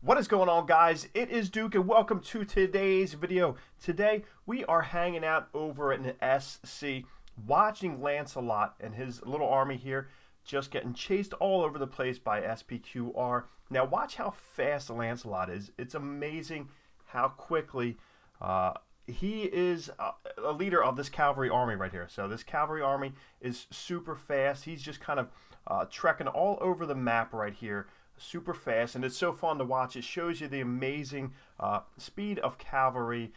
What is going on, guys? It is Duke and welcome to today's video. Today we are hanging out over at an SC watching Lancelot and his little army here just getting chased all over the place by SPQR. Now watch how fast Lancelot is. It's amazing how quickly he is a leader of this cavalry army right here. So this cavalry army is super fast. He's just kind of trekking all over the map right here, super fast, and it's so fun to watch. It shows you the amazing speed of cavalry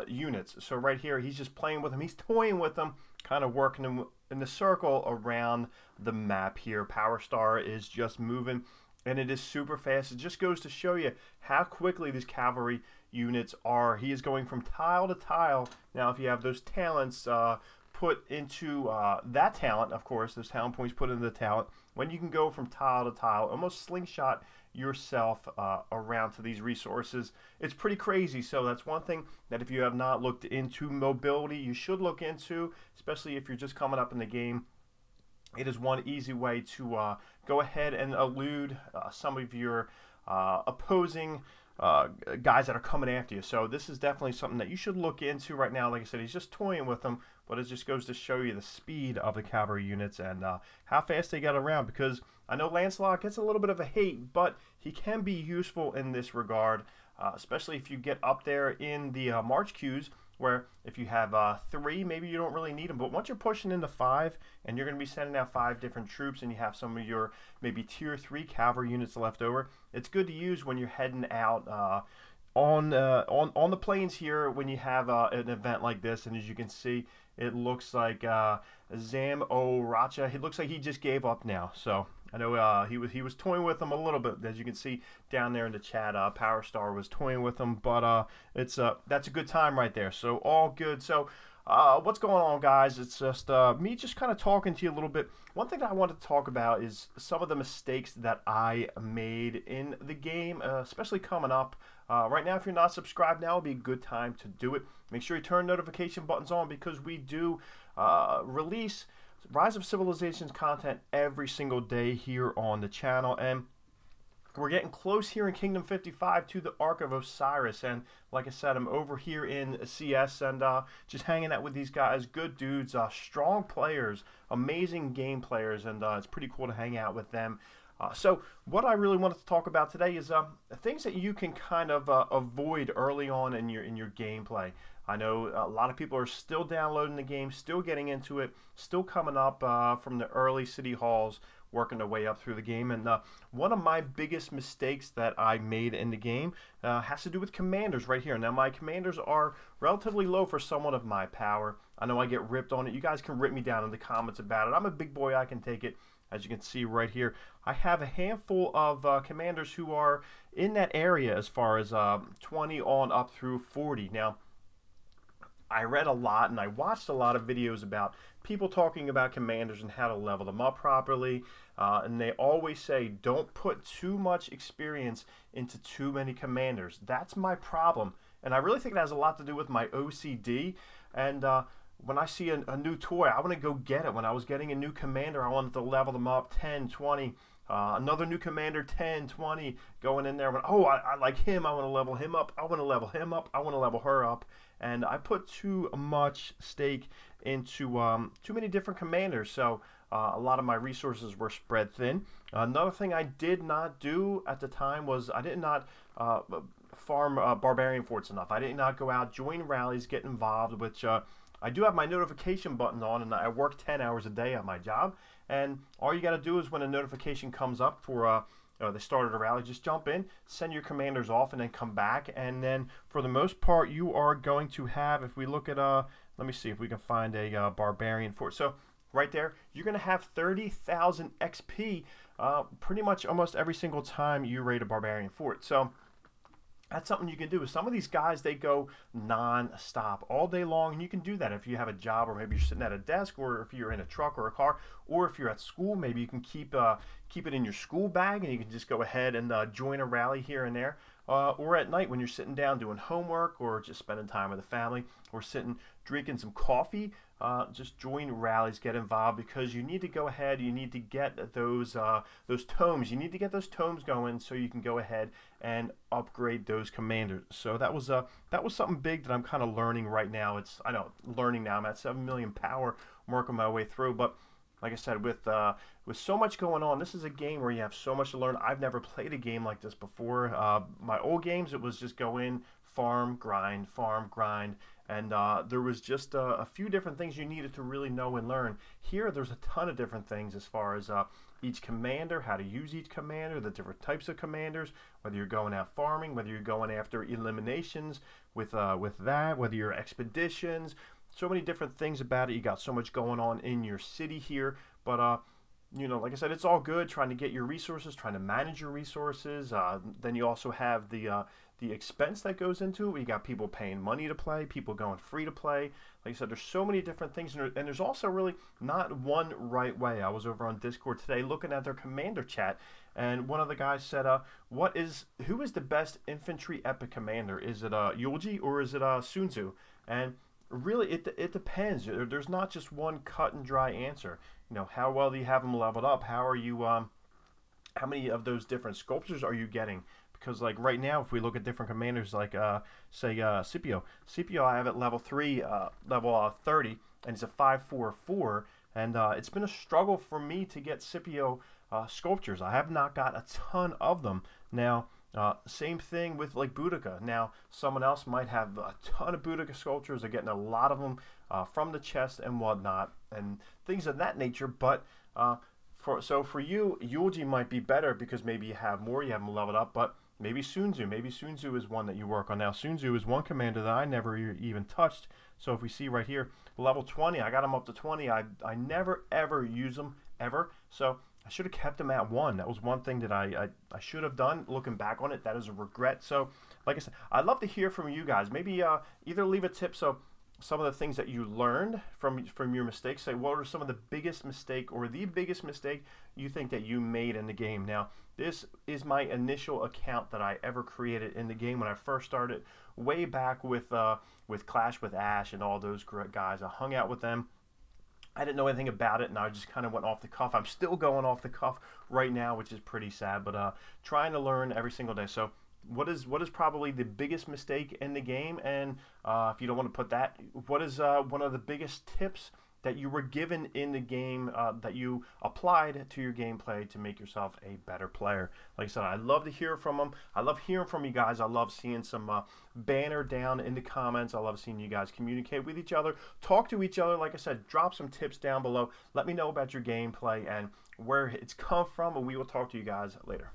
units. So right here, he's just playing with them. He's toying with them, kind of working them in the circle around the map here. Power Star is just moving, and it is super fast. It just goes to show you how quickly these cavalry units are. He is going from tile to tile. Now, if you have those talents put into that talent, of course, those talent points put into the talent, when you can go from tile to tile, almost slingshot yourself around to these resources, it's pretty crazy. So that's one thing that if you have not looked into mobility, you should look into, especially if you're just coming up in the game. It is one easy way to go ahead and elude some of your opposing guys that are coming after you. So this is definitely something that you should look into right now. Like I said, he's just toying with them, but it just goes to show you the speed of the cavalry units and how fast they get around, because I know Lancelot gets a little bit of a hate, but he can be useful in this regard, especially if you get up there in the march queues, where if you have 3, maybe you don't really need them. But once you're pushing into 5 and you're going to be sending out 5 different troops and you have some of your maybe tier 3 cavalry units left over, it's good to use when you're heading out on the plains here when you have an event like this. And as you can see, it looks like Zam O Racha, it looks like he just gave up now. So I know he was toying with them a little bit, as you can see down there in the chat. Power Star was toying with them, but that's a good time right there. So all good. So what's going on, guys? It's just me just kind of talking to you a little bit. One thing that I wanted to talk about is some of the mistakes that I made in the game, especially coming up. Right now, if you're not subscribed, now would be a good time to do it. Make sure you turn notification buttons on, because we do release Rise of Civilizations content every single day here on the channel, and we're getting close here in Kingdom 55 to the Ark of Osiris. And like I said, I'm over here in CS and just hanging out with these guys. Good dudes, strong players, amazing game players, and it's pretty cool to hang out with them. So what I really wanted to talk about today is things that you can kind of avoid early on in your gameplay. I know a lot of people are still downloading the game, still getting into it, still coming up from the early city halls, working their way up through the game. And one of my biggest mistakes that I made in the game has to do with commanders right here. Now, my commanders are relatively low for someone of my power. I know I get ripped on it. You guys can rip me down in the comments about it. I'm a big boy. I can take it. As you can see right here, I have a handful of commanders who are in that area as far as 20 on up through 40. Now, I read a lot and I watched a lot of videos about people talking about commanders and how to level them up properly, and they always say don't put too much experience into too many commanders. That's my problem, and I really think it has a lot to do with my OCD. And when I see a new toy, I want to go get it. When I was getting a new commander, I wanted to level them up 10, 20. Another new commander, 10, 20, going in there. But, oh, I like him. I want to level him up. I want to level him up. I want to level her up. And I put too much stake into too many different commanders. So a lot of my resources were spread thin. Another thing I did not do at the time was I did not farm barbarian forts enough. I did not go out, join rallies, get involved, which I do have my notification button on, and I work 10 hours a day on my job. And all you got to do is when a notification comes up for they started a rally, just jump in, send your commanders off, and then come back. And then for the most part, you are going to have, if we look at, let me see if we can find a barbarian fort. So right there, you're going to have 30,000 XP pretty much almost every single time you raid a barbarian fort. So that's something you can do. Some of these guys, they go non-stop all day long, and you can do that if you have a job, or maybe you're sitting at a desk, or if you're in a truck or a car, or if you're at school, maybe you can keep it in your school bag, and you can just go ahead and join a rally here and there. Or at night when you're sitting down doing homework, or just spending time with the family, or sitting drinking some coffee, just join rallies, get involved, because you need to go ahead. You need to get those tomes. You need to get those tomes going so you can go ahead and upgrade those commanders. So that was something big that I'm kind of learning right now. I know learning now. I'm at 7 million power. I'm working my way through, but like I said, with so much going on, this is a game where you have so much to learn. I've never played a game like this before. My old games, it was just go in, farm, grind, and there was just a few different things you needed to really know and learn. Here, there's a ton of different things as far as each commander, how to use each commander, the different types of commanders, whether you're going out farming, whether you're going after eliminations with that, whether you're expeditions. So many different things about it. You got so much going on in your city here, but you know, like I said, it's all good trying to get your resources, trying to manage your resources. Then you also have the expense that goes into it. You got people paying money to play, people going free to play. Like I said, there's so many different things, and there's also really not one right way. I was over on Discord today looking at their commander chat, and one of the guys said, who is the best infantry epic commander? Is it Yulji or is it Sun Tzu? And really, it depends. There's not just one cut and dry answer. You know, how well do you have them leveled up? How are you? How many of those different sculptures are you getting? Because like right now, if we look at different commanders, like say Scipio, I have at level 3, level 30, and he's a 5/4/4, and it's been a struggle for me to get Scipio sculptures. I have not got a ton of them now. Same thing with like Boudica. Now, someone else might have a ton of Boudica sculptures. They're getting a lot of them from the chest and whatnot, and things of that nature. But for you, Yulji might be better because maybe you have more, you have them leveled up. But maybe Sun Tzu. Maybe Sun Tzu is one that you work on. Now, Sun Tzu is one commander that I never even touched. So if we see right here, level 20, I got him up to 20. I never ever use them ever. So I should have kept him at 1. That was one thing that I should have done. Looking back on it, that is a regret. So, like I said, I'd love to hear from you guys. Maybe either leave a tip, so some of the things that you learned from your mistakes. Say, what are some of the biggest mistake or the biggest mistake you think that you made in the game? Now, this is my initial account that I ever created in the game when I first started, way back with Clash with Ash and all those guys. I hung out with them. I didn't know anything about it, and I just kind of went off the cuff. I'm still going off the cuff right now, which is pretty sad, but trying to learn every single day. So what is probably the biggest mistake in the game? And if you don't want to put that, what is one of the biggest tips that you were given in the game that you applied to your gameplay to make yourself a better player? Like I said, I love to hear from them. I love hearing from you guys. I love seeing some banner down in the comments. I love seeing you guys communicate with each other, talk to each other. Like I said, drop some tips down below. Let me know about your gameplay and where it's come from, and we will talk to you guys later.